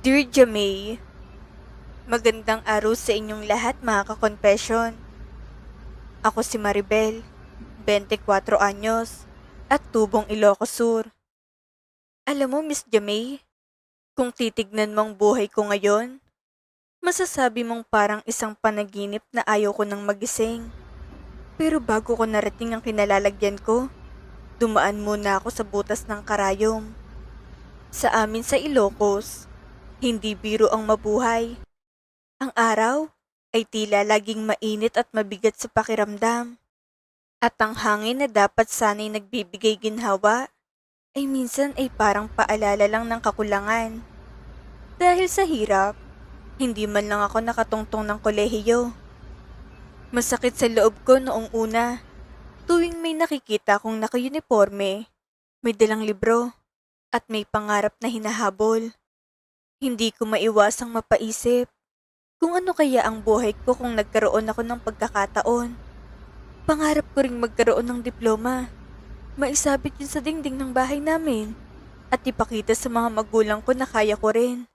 Dear Jamay, magandang araw sa inyong lahat mga kakonfesyon. Ako si Maribel, 24 anyos, at tubong Ilocos Sur. Alam mo Miss Jamay, kung titignan mo ang buhay ko ngayon, masasabi mong parang isang panaginip na ayaw ko nang magising. Pero bago ko narating ang kinalalagyan ko, dumaan muna ako sa butas ng karayom. Sa amin sa Ilocos, hindi biro ang mabuhay. Ang araw ay tila laging mainit at mabigat sa pakiramdam. At ang hangin na dapat sana'y nagbibigay ginhawa ay minsan ay parang paalala lang ng kakulangan. Dahil sa hirap, hindi man lang ako nakatungtong ng kolehiyo. Masakit sa loob ko noong una, tuwing may nakikita kong naka-uniforme, may dalang libro, at may pangarap na hinahabol. Hindi ko maiwasang mapaisip kung ano kaya ang buhay ko kung nagkaroon ako ng pagkakataon. Pangarap ko ring magkaroon ng diploma. Maisabit yun sa dingding ng bahay namin at ipakita sa mga magulang ko na kaya ko rin.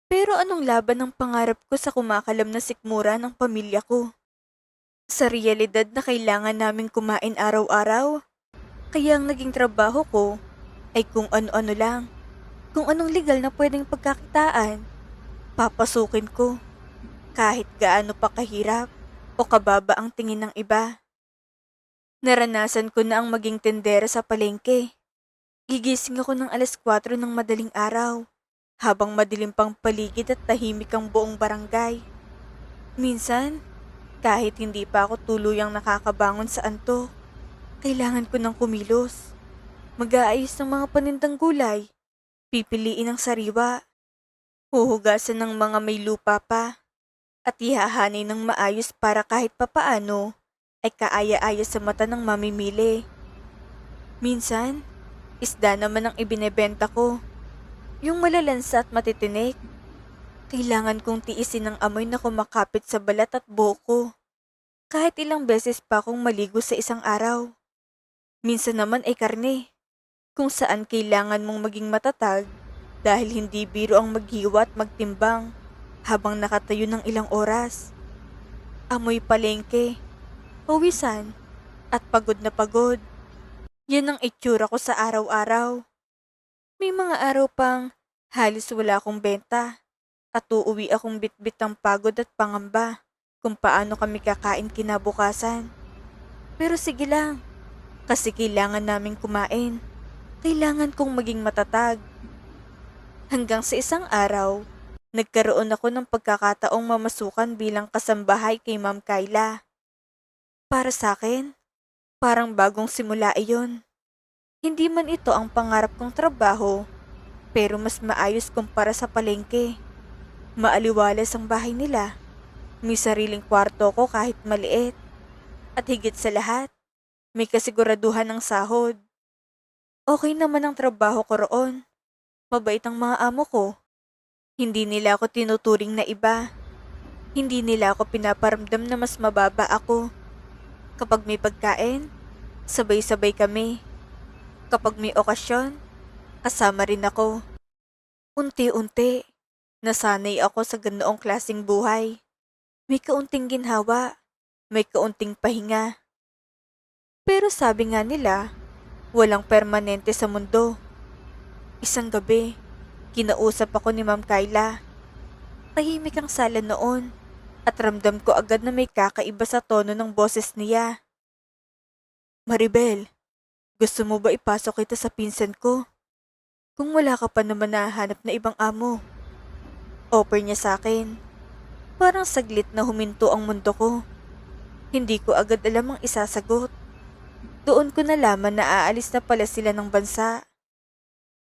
Pero anong laban ng pangarap ko sa kumakalam na sikmura ng pamilya ko? Sa realidad na kailangan naming kumain araw-araw, kaya ang naging trabaho ko ay kung ano-ano lang. Kung anong legal na pwedeng pagkakitaan, papasukin ko. Kahit gaano pa kahirap o kababa ang tingin ng iba. Naranasan ko na ang maging tendera sa palengke. Gigising ako ng 4:00 ng madaling araw, habang madilim pang paligid at tahimik ang buong barangay. Minsan, kahit hindi pa ako tuluyang nakakabangon sa antok, kailangan ko ng kumilos. Mag-aayos ng mga panindang gulay, pipiliin ang sariwa, huhugasan ng mga may lupa pa, at ihahanay ng maayos para kahit papaano ay kaaya-aya sa mata ng mamimili. Minsan, isda naman ang ibinebenta ko. Yung malalansa at matitinik. Kailangan kong tiisin ang amoy na kumakapit sa balat at buhok ko. Kahit ilang beses pa akong maligo sa isang araw. Minsan naman ay karne, kung saan kailangan mong maging matatag dahil hindi biro ang maghiwa at magtimbang habang nakatayo ng ilang oras. Amoy palengke, pawisan, at pagod na pagod. Yan ang itsura ko sa araw-araw. May mga araw pang halos wala akong benta at uuwi akong bitbit ng pagod at pangamba kung paano kami kakain kinabukasan. Pero sige lang, kasi kailangan naming kumain. Kailangan kong maging matatag. Hanggang sa isang araw, nagkaroon ako ng pagkakataong mamasukan bilang kasambahay kay Ma'am Kyla. Para sa akin, parang bagong simula iyon. Hindi man ito ang pangarap kong trabaho, pero mas maayos kumpara sa palengke. Maaliwalas ang bahay nila. May sariling kwarto ko kahit maliit. At higit sa lahat, may kasiguraduhan ng sahod. Okay naman ang trabaho ko roon. Mabait ang mga amo ko. Hindi nila ako tinuturing na iba. Hindi nila ako pinaparamdam na mas mababa ako. Kapag may pagkain, sabay-sabay kami. Kapag may okasyon, kasama rin ako. Unti-unti, nasanay ako sa ganoong klaseng buhay. May kaunting ginhawa, may kaunting pahinga. Pero sabi nga nila, walang permanente sa mundo. Isang gabi, kinausap ako ni Ma'am Kyla. Tahimik ang sala noon at ramdam ko agad na may kakaiba sa tono ng boses niya. Maribel, gusto mo ba ipasok kita sa pinsan ko? Kung wala ka pa naman nahanap na ibang amo. Offer niya sa akin. Parang saglit na huminto ang mundo ko. Hindi ko agad alam ang isasagot. Doon ko nalaman na aalis na pala sila ng bansa.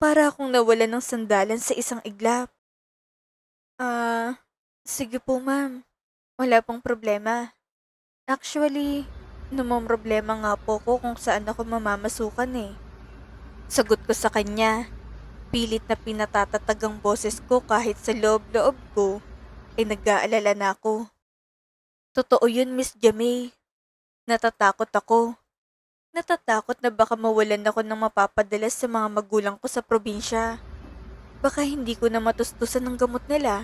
Para akong nawalan ng sandalan sa isang iglap. Sige po ma'am. Wala pong problema. Actually, problema nga po ko kung saan ako mamamasukan eh. Sagot ko sa kanya. Pilit na pinatatatag ang boses ko kahit sa loob-loob ko ay nag-aalala na ako. Totoo yun Miss Jamie. Natatakot ako. Natatakot na baka mawalan ako ng mapapadala sa mga magulang ko sa probinsya. Baka hindi ko na matustusan ng gamot nila.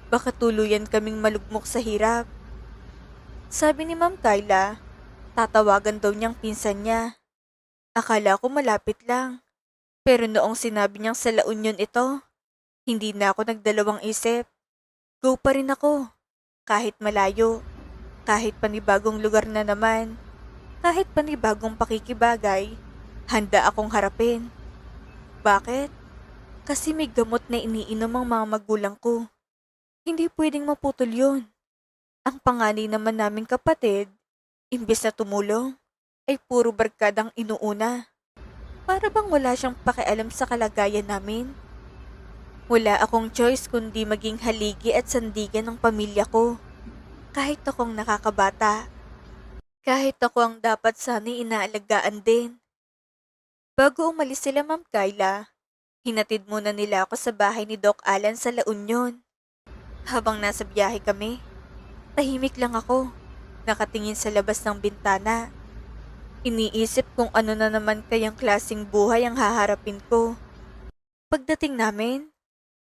Baka tuluyan kaming malugmok sa hirap. Sabi ni Ma'am Kyla, tatawagan daw niyang pinsan niya. Akala ko malapit lang. Pero noong sinabi niyang sa La Union ito, hindi na ako nagdalawang isip. Go pa rin ako. Kahit malayo. Kahit panibagong lugar na naman. Kahit panibagong pakikibagay. Handa akong harapin. Bakit? Kasi may gamot na iniinom ang mga magulang ko. Hindi pwedeng maputol yun. Ang panganay naman naming kapatid, imbes na tumulong, ay puro barkadang inuuna. Para bang wala siyang pakialam sa kalagayan namin? Wala akong choice kundi maging haligi at sandigan ng pamilya ko. Kahit akong nakakabata. Kahit ako ang dapat sana'y inaalagaan din. Bago umalis sila Ma'am Kyla, hinatid muna nila ako sa bahay ni Doc Alan sa La Union. Habang nasa biyahe kami, tahimik lang ako, nakatingin sa labas ng bintana. Iniisip kung ano na naman kayang klaseng buhay ang haharapin ko. Pagdating namin,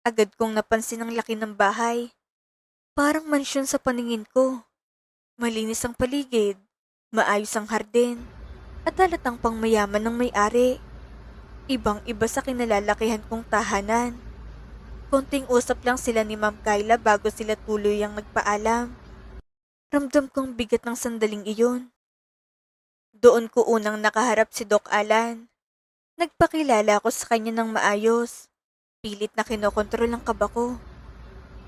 agad kong napansin ang laki ng bahay. Parang mansyon sa paningin ko. Malinis ang paligid, maayos ang hardin, at halatang pangmayaman ng may-ari. Ibang-iba sa kinalalakihan kong tahanan. Konting usap lang sila ni Ma'am Kyla bago sila tuluyang nagpaalam. Ramdam kong bigat ng sandaling iyon. Doon ko unang nakaharap si Doc Alan. Nagpakilala ako sa kanya ng maayos. Pilit na kinokontrol ang kaba ko.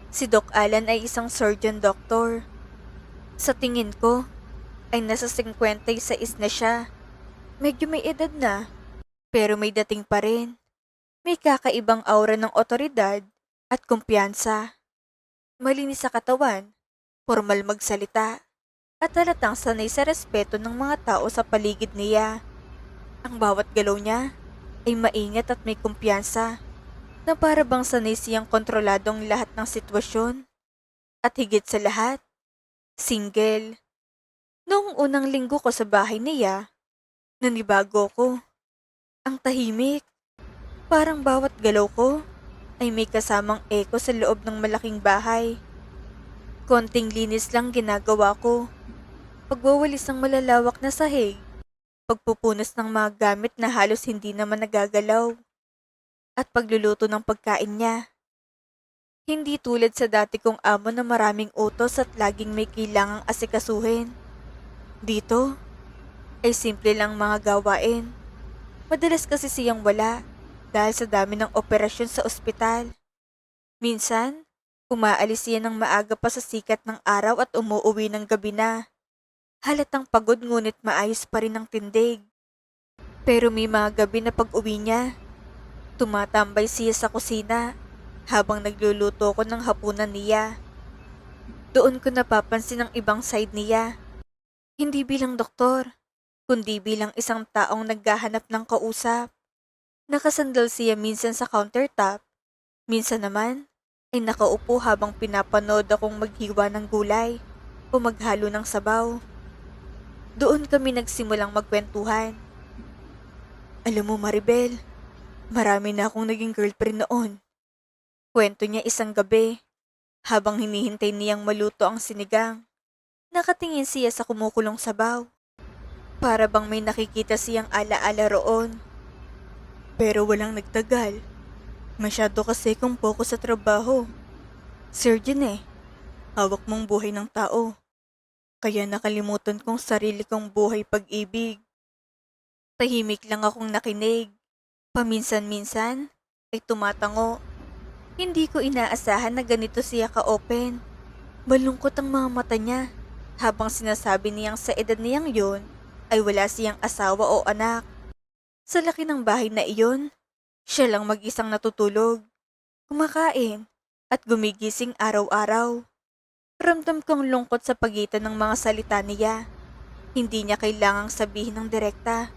Si Doc Alan ay isang surgeon doctor. Sa tingin ko, ay nasa 56 na siya. Medyo may edad na, pero may dating pa rin. May kakaibang aura ng otoridad at kumpiyansa. Malinis sa katawan, formal magsalita, at halatang sanay sa respeto ng mga tao sa paligid niya. Ang bawat galaw niya ay maingat at may kumpiyansa na para bang sanay siyang kontrolado ang lahat ng sitwasyon. At higit sa lahat, single. Noong unang linggo ko sa bahay niya, nanibago ko. Ang tahimik. Parang bawat galaw ko ay may kasamang eko sa loob ng malaking bahay. Konting linis lang ginagawa ko. Pagwawalis ng malalawak na sahig. Pagpupunas ng mga gamit na halos hindi naman nagagalaw. At pagluluto ng pagkain niya. Hindi tulad sa dati kong amo na maraming utos at laging may kailangang asikasuhin. Dito, ay simple lang mga gawain. Madalas kasi siyang wala dahil sa dami ng operasyon sa ospital. Minsan, umaalis siya ng maaga pa sa sikat ng araw at umuuwi ng gabi na. Halatang pagod ngunit maayos pa rin ang tindig. Pero may mga gabi na pag-uwi niya, tumatambay siya sa kusina habang nagluluto ko ng hapunan niya. Doon ko napapansin ang ibang side niya. Hindi bilang doktor, kundi bilang isang taong naghahanap ng kausap. Nakasandal siya minsan sa countertop, minsan naman ay nakaupo habang pinapanood akong maghiwa ng gulay o maghalo ng sabaw. Doon kami nagsimulang magkwentuhan. Alam mo Maribel, marami na akong naging girlfriend noon. Kwento niya isang gabi, habang hinihintay niyang maluto ang sinigang. Nakatingin siya sa kumukulong sabaw. Para bang may nakikita siyang alaala roon. Pero walang nagtagal. Masyado kasi kong focus sa trabaho. Surgeon eh. Hawak mong buhay ng tao. Kaya nakalimutan kong sarili kong buhay pag-ibig. Tahimik lang akong nakinig. Paminsan-minsan ay tumatango. Hindi ko inaasahan na ganito siya ka-open. Malungkot ang mga mata niya habang sinasabi niyang sa edad niyang yun ay wala siyang asawa o anak. Sa laki ng bahay na iyon, siya lang mag-isang natutulog, kumakain at gumigising araw-araw. Ramdam kong lungkot sa pagitan ng mga salita niya. Hindi niya kailangang sabihin ng direkta,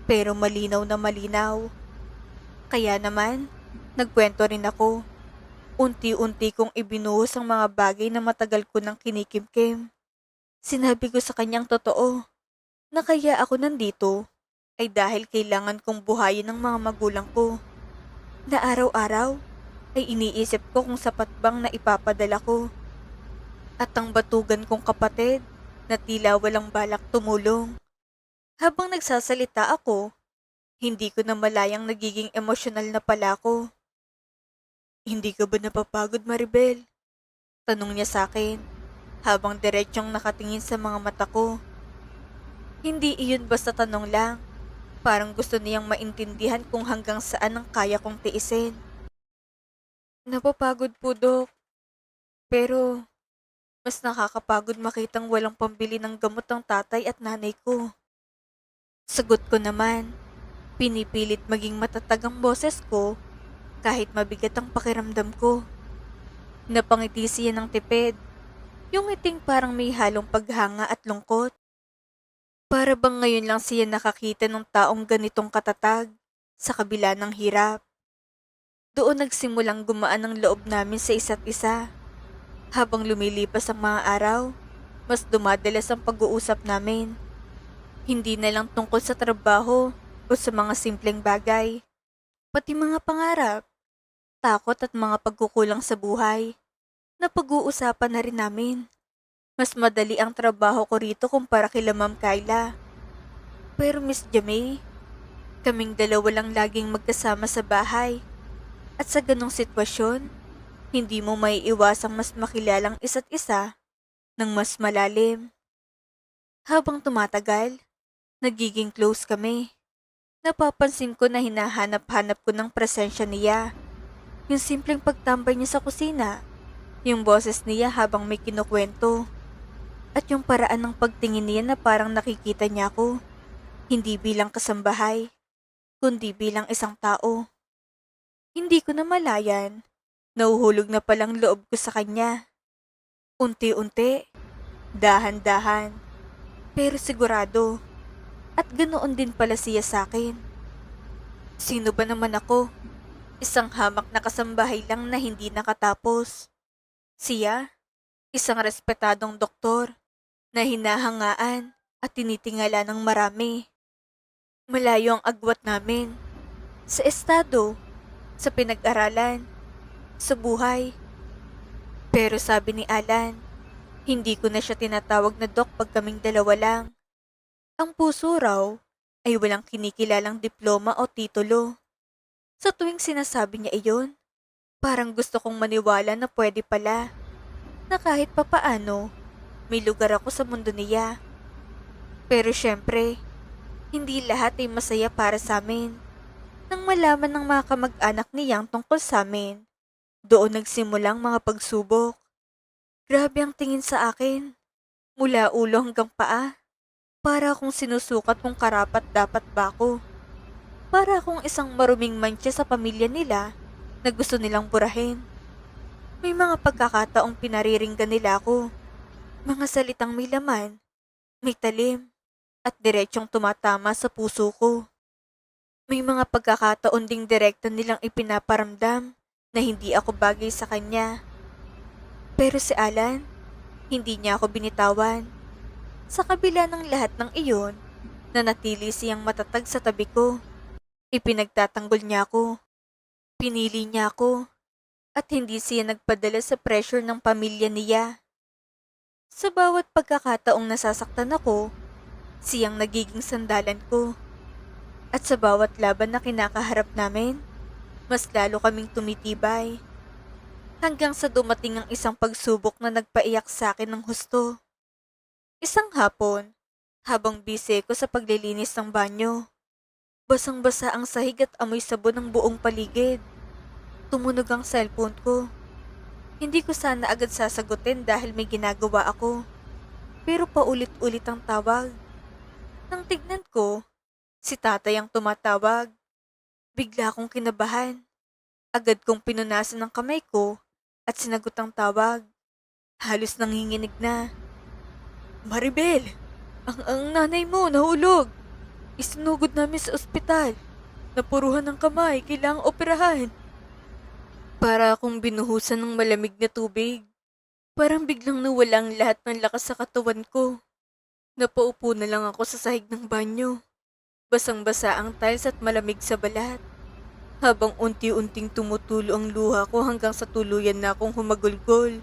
pero malinaw na malinaw. Kaya naman, nagkwento rin ako. Unti-unti kong ibinuhos ang mga bagay na matagal ko nang kinikimkim. Sinabi ko sa kanyang totoo, na kaya ako nandito ay dahil kailangan kong buhayin ng mga magulang ko, na araw-araw ay iniisip ko kung sapat bang na ipapadala ko. At ang batugan kong kapatid na tila walang balak tumulong. Habang nagsasalita ako, hindi ko na malayang nagiging emosyonal na pala ako. Hindi ka ba napapagod, Maribel? Tanong niya sa akin habang diretsyong nakatingin sa mga mata ko. Hindi iyon basta tanong lang. Parang gusto niyang maintindihan kung hanggang saan ang kaya kong tiisin. Napapagod po, Dok. Pero mas nakakapagod makitang walang pambili ng gamot ang tatay at nanay ko. Sagot ko naman, pinipilit maging matatag ang boses ko kahit mabigat ang pakiramdam ko. Napangiti siya ng tipid, yung ngiting parang may halong paghanga at lungkot. Para bang ngayon lang siya nakakita ng taong ganitong katatag sa kabila ng hirap. Doon nagsimulang gumaan ang loob namin sa isa't isa. Habang lumilipas ang mga araw, mas dumadalas ang pag-uusap namin. Hindi na lang tungkol sa trabaho o sa mga simpleng bagay. Pati mga pangarap, takot at mga pagkukulang sa buhay na pag-uusapan na rin namin. Mas madali ang trabaho ko rito kumpara kila Ma'am Kyla. Pero Miss Jamie, kaming dalawa lang laging magkasama sa bahay. At sa ganong sitwasyon, hindi mo maiiwasang mas makilalang isa't isa ng mas malalim. Habang tumatagal, nagiging close kami. Napapansin ko na hinahanap-hanap ko ng presensya niya. Yung simpleng pagtambay niya sa kusina, yung boses niya habang may kinukwento, at yung paraan ng pagtingin niya na parang nakikita niya ako, hindi bilang kasambahay, kundi bilang isang tao. Hindi ko na malayan, nauhulog na palang loob ko sa kanya. Unti-unti, dahan-dahan, pero sigurado, at ganoon din pala siya sa akin. Sino ba naman ako? Isang hamak na kasambahay lang na hindi nakatapos. Siya, isang respetadong doktor na hinahangaan at tinitingala ng marami. Malayo ang agwat namin. Sa estado, sa pinag-aralan, sa buhay. Pero sabi ni Alan, hindi ko na siya tinatawag na Doc pag kaming dalawa lang. Ang puso raw ay walang kinikilalang diploma o titulo. Sa tuwing sinasabi niya iyon, parang gusto kong maniwala na pwede pala, na kahit papaano, may lugar ako sa mundo niya. Pero syempre, hindi lahat ay masaya para sa amin. Nang malaman ng mga kamag-anak niyang tungkol sa amin, doon nagsimulang mga pagsubok. Grabe ang tingin sa akin, mula ulo hanggang paa. Para akong sinusukat kung karapat dapat ba ako. Para akong isang maruming mantsa sa pamilya nila na gusto nilang burahin. May mga pagkakataong pinariringgan nila ako. Mga salitang may laman, may talim, at diretsyong tumatama sa puso ko. May mga pagkakataon ding direkta nilang ipinaparamdam na hindi ako bagay sa kanya. Pero si Alan, hindi niya ako binitawan. Sa kabila ng lahat ng iyon, nanatili siyang matatag sa tabi ko. Ipinagtatanggol niya ako. Pinili niya ako. At hindi siya nagpadala sa pressure ng pamilya niya. Sa bawat pagkakataong nasasaktan ako, siyang nagiging sandalan ko. At sa bawat laban na kinakaharap namin, mas lalo kaming tumitibay. Hanggang sa dumating ang isang pagsubok na nagpaiyak sa akin ng husto. Isang hapon, habang busy ko sa paglilinis ng banyo, basang-basa ang sahig at amoy sabon ng buong paligid. Tumunog ang cellphone ko. Hindi ko sana agad sasagutin dahil may ginagawa ako. Pero paulit-ulit ang tawag. Nang tignan ko, si tatay ang tumatawag. Bigla akong kinabahan. Agad kong pinunasan ng kamay ko at sinagot ang tawag. Halos nanginginig na. Maribel, ang nanay mo nahulog. Isinugod namin sa ospital. Napuruhan ng kamay, kailangang operahan. Para akong binuhusan ng malamig na tubig. Parang biglang nawala ang lahat ng lakas sa katawan ko. Napaupo na lang ako sa sahig ng banyo. Basang-basa ang tiles at malamig sa balat. habang unti-unting tumutulo ang luha ko hanggang sa tuluyan na akong humagulgol.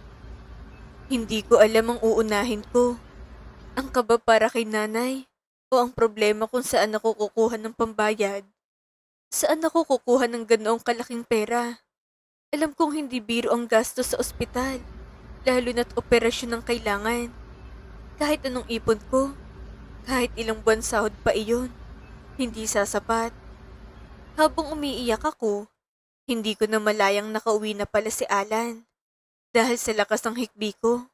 Hindi ko alam ang uunahin ko. Ang kaba para kay nanay o ang problema kung saan ako kukuha ng pambayad. Saan ako kukuha ng ganoong kalaking pera? Alam kong hindi biro ang gastos sa ospital, lalo na't operasyon ang kailangan. Kahit anong ipon ko, kahit ilang buwan sahod pa iyon, hindi sasapat. Habang umiiyak ako, hindi ko na malayang nakauwi na pala si Alan. Dahil sa lakas ng hikbi ko,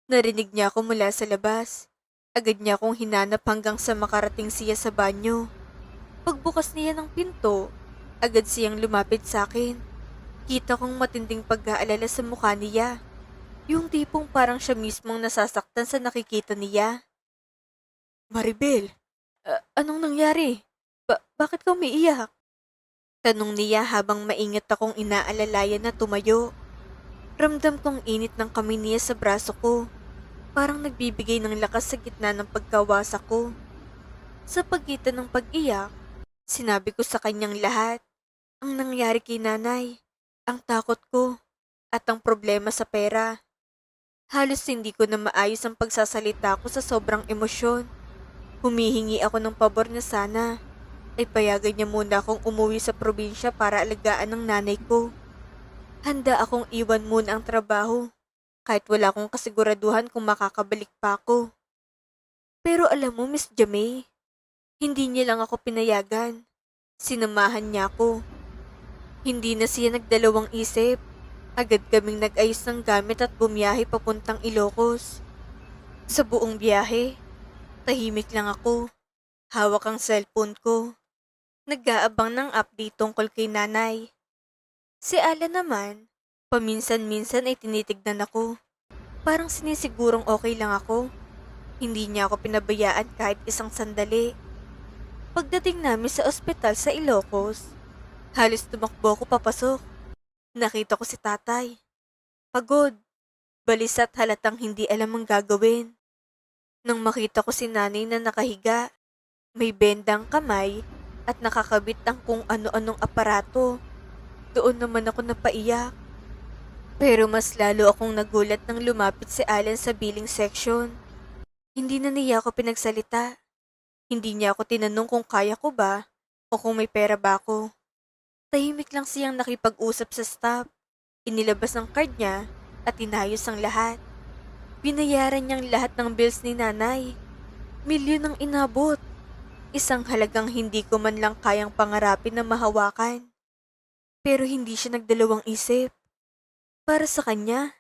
narinig niya ako mula sa labas. Agad niya akong hinanap hanggang sa makarating siya sa banyo. Pagbukas niya ng pinto, agad siyang lumapit sa akin. Kita kong matinding pag-aalala sa mukha niya. Yung tipong parang siya mismong nasasaktan sa nakikita niya. Maribel, anong nangyari? Bakit ka umiiyak? Tanong niya habang maingat akong inaalalayan na tumayo. Ramdam kong init ng kamay niya sa braso ko. Parang nagbibigay ng lakas sa gitna ng pagkawasak ko. Sa pagitan ng pag-iyak, sinabi ko sa kanyang lahat. Ang nangyari kay nanay, ang takot ko, at ang problema sa pera. Halos hindi ko na maayos ang pagsasalita ko sa sobrang emosyon. Humihingi ako ng pabor na sana ay payagan niya muna akong umuwi sa probinsya para alagaan ng nanay ko. Handa akong iwan muna ang trabaho kahit wala akong kasiguraduhan kung makakabalik pa ako. Pero alam mo, Miss Jamie, hindi niya lang ako pinayagan. Sinamahan niya ako. Hindi na siya nagdalawang isip. Agad kaming nag-ayos ng gamit at bumiyahe papuntang Ilocos. Sa buong biyahe, tahimik lang ako. Hawak ang cellphone ko. Nag-aabang ng update tungkol kay nanay. Si Alan naman, paminsan-minsan ay tinitignan ako. Parang sinisigurong okay lang ako. Hindi niya ako pinabayaan kahit isang sandali. Pagdating namin sa ospital sa Ilocos, halos tumakbo ko papasok. Nakita ko si tatay. Pagod, balis at halatang hindi alam ang gagawin. Nang makita ko si nanay na nakahiga, may bendang kamay at nakakabit ang kung ano-anong aparato. Doon naman ako napaiyak. Pero mas lalo akong nagulat nang lumapit si Alan sa billing section. Hindi na niya ako pinagsalita. Hindi niya ako tinanong kung kaya ko ba o kung may pera ba ako. Tahimik lang siyang nakipag-usap sa staff. Inilabas ang card niya at inayos ang lahat. Binayaran niyang lahat ng bills ni nanay. Milyon ang inabot. Isang halagang hindi ko man lang kayang pangarapin na mahawakan. Pero hindi siya nagdalawang isip. Para sa kanya,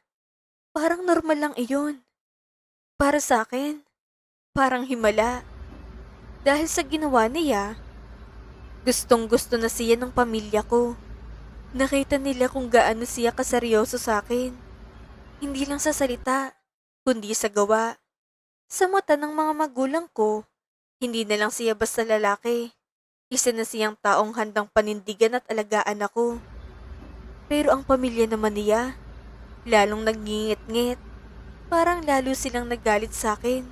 parang normal lang iyon. Para sa akin, parang himala. Dahil sa ginawa niya, gustong-gusto na siya ng pamilya ko. Nakita nila kung gaano siya kaseryoso sa akin. Hindi lang sa salita, kundi sa gawa. Sa mata ng mga magulang ko, hindi na lang siya basta lalaki. Isa na siyang taong handang panindigan at alagaan ako. Pero ang pamilya naman niya, lalong nagngingit-ngit. Parang lalo silang nagalit sa akin.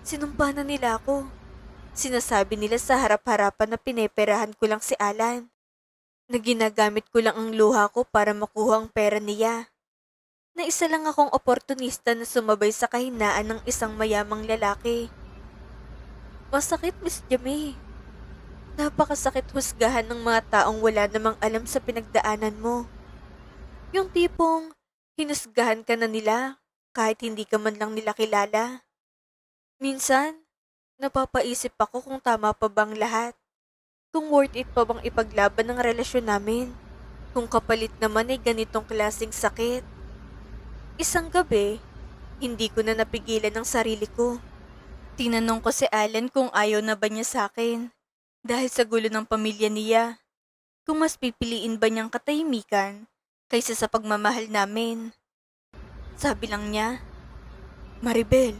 Sinumpa na nila ako. Sinasabi nila sa harap-harapan na pineperahan ko lang si Alan. Na ginagamit ko lang ang luha ko para makuha ang pera niya. Na isa lang akong oportunista na sumabay sa kahinaan ng isang mayamang lalaki. Masakit, Miss Jamie. Napakasakit husgahan ng mga taong wala namang alam sa pinagdaanan mo. Yung tipong hinusgahan ka na nila kahit hindi ka man lang nila kilala. Minsan, napapaisip ako kung tama pa bang lahat. Kung worth it pa bang ipaglaban ang relasyon namin. Kung kapalit naman ay ganitong klaseng sakit. Isang gabi, hindi ko na napigilan ang sarili ko. Tinanong ko si Alan kung ayaw na ba niya sa akin. Dahil sa gulo ng pamilya niya, kung mas pipiliin ba niyang katahimikan kaysa sa pagmamahal namin. Sabi lang niya, Maribel,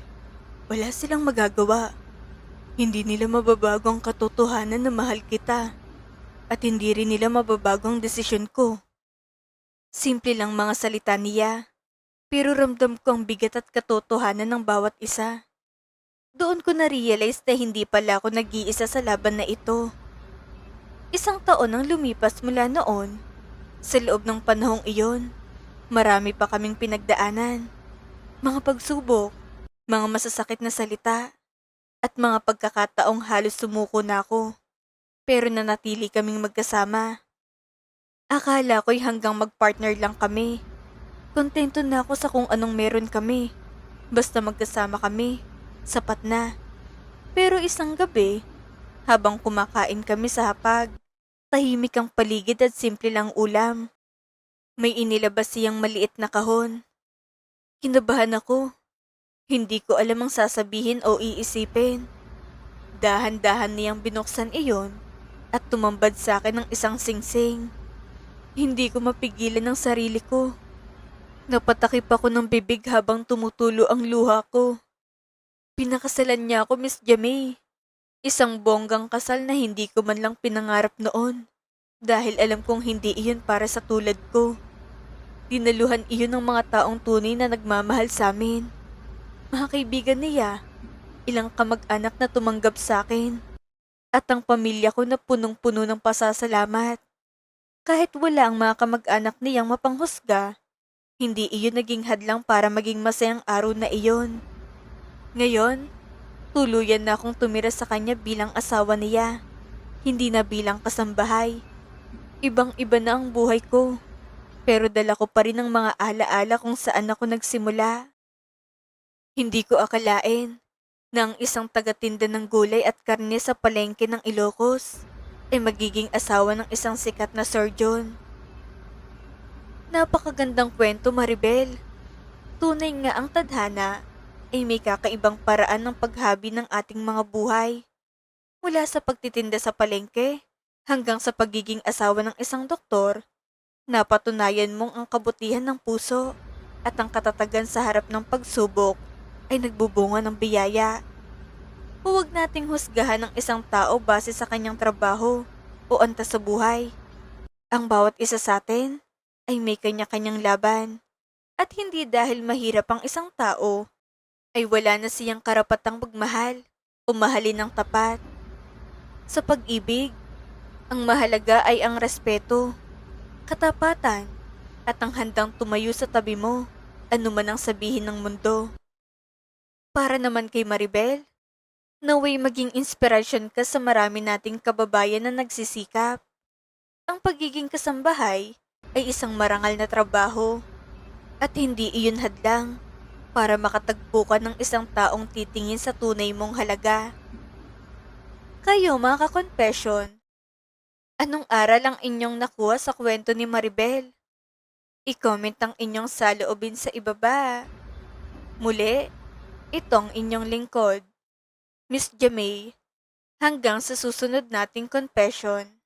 wala silang magagawa. Hindi nila mababago ang katotohanan na mahal kita at hindi rin nila mababago ang desisyon ko. Simple lang mga salita niya, pero ramdam ko ang bigat at katotohanan ng bawat isa. Doon ko na-realize na hindi pala ako nag-iisa sa laban na ito. 1 taon ang lumipas mula noon. Sa loob ng panahong iyon, marami pa kaming pinagdaanan. Mga pagsubok, mga masasakit na salita, at mga pagkakataong halos sumuko na ako. Pero nanatili kaming magkasama. Akala ko'y hanggang mag-partner lang kami. Kontento na ako sa kung anong meron kami. Basta magkasama kami, sapat na. Pero isang gabi, habang kumakain kami sa hapag, tahimik ang paligid at simple lang ulam. May inilabas siyang maliit na kahon. Kinabahan ako. Hindi ko alam ang sasabihin o iisipin. Dahan-dahan niyang binuksan iyon at tumambad sa akin ng isang singsing. Hindi ko mapigilan ang sarili ko. Napatakip ako ng bibig habang tumutulo ang luha ko. Pinakasalan niya ako, Miss Jamie. Isang bonggang kasal na hindi ko man lang pinangarap noon. Dahil alam kong hindi iyon para sa tulad ko. Dinaluhan iyon ng mga taong tunay na nagmamahal sa amin. Mga kaibigan niya, ilang kamag-anak na tumanggap sa akin, at ang pamilya ko na punong-puno ng pasasalamat. Kahit wala ang mga kamag-anak niyang mapanghusga, hindi iyon naging hadlang para maging masayang araw na iyon. Ngayon, tuluyan na akong tumira sa kanya bilang asawa niya, hindi na bilang kasambahay. Ibang-iba na ang buhay ko, pero dala ko pa rin ang mga alaala kung saan ako nagsimula. Hindi ko akalain na ang isang tagatinda ng gulay at karne sa palengke ng Ilocos ay magiging asawa ng isang sikat na surgeon. Napakagandang kwento, Maribel. Tunay nga ang tadhana ay may kakaibang paraan ng paghabi ng ating mga buhay. Mula sa pagtitinda sa palengke hanggang sa pagiging asawa ng isang doktor, napatunayan mong ang kabutihan ng puso at ang katatagan sa harap ng pagsubok ay nagbubunga ng biyaya. Huwag nating husgahan ang isang tao base sa kanyang trabaho o antas sa buhay. Ang bawat isa sa atin ay may kanya-kanyang laban. At hindi dahil mahirap ang isang tao, ay wala na siyang karapatang magmahal o mahalin ng tapat. Sa pag-ibig, ang mahalaga ay ang respeto, katapatan, at ang handang tumayo sa tabi mo, anuman ang sabihin ng mundo. Para naman kay Maribel, naway maging inspirasyon ka sa marami nating kababayan na nagsisikap. Ang pagiging kasambahay ay isang marangal na trabaho at hindi iyon hadlang para makatagpo ka ng isang taong titingin sa tunay mong halaga. Kayo mga ka-confession, anong aral ang inyong nakuha sa kwento ni Maribel? I-comment ang inyong saloobin sa ibaba. Muli, itong inyong lingkod, Miss Jamie. Hanggang sa susunod nating confession.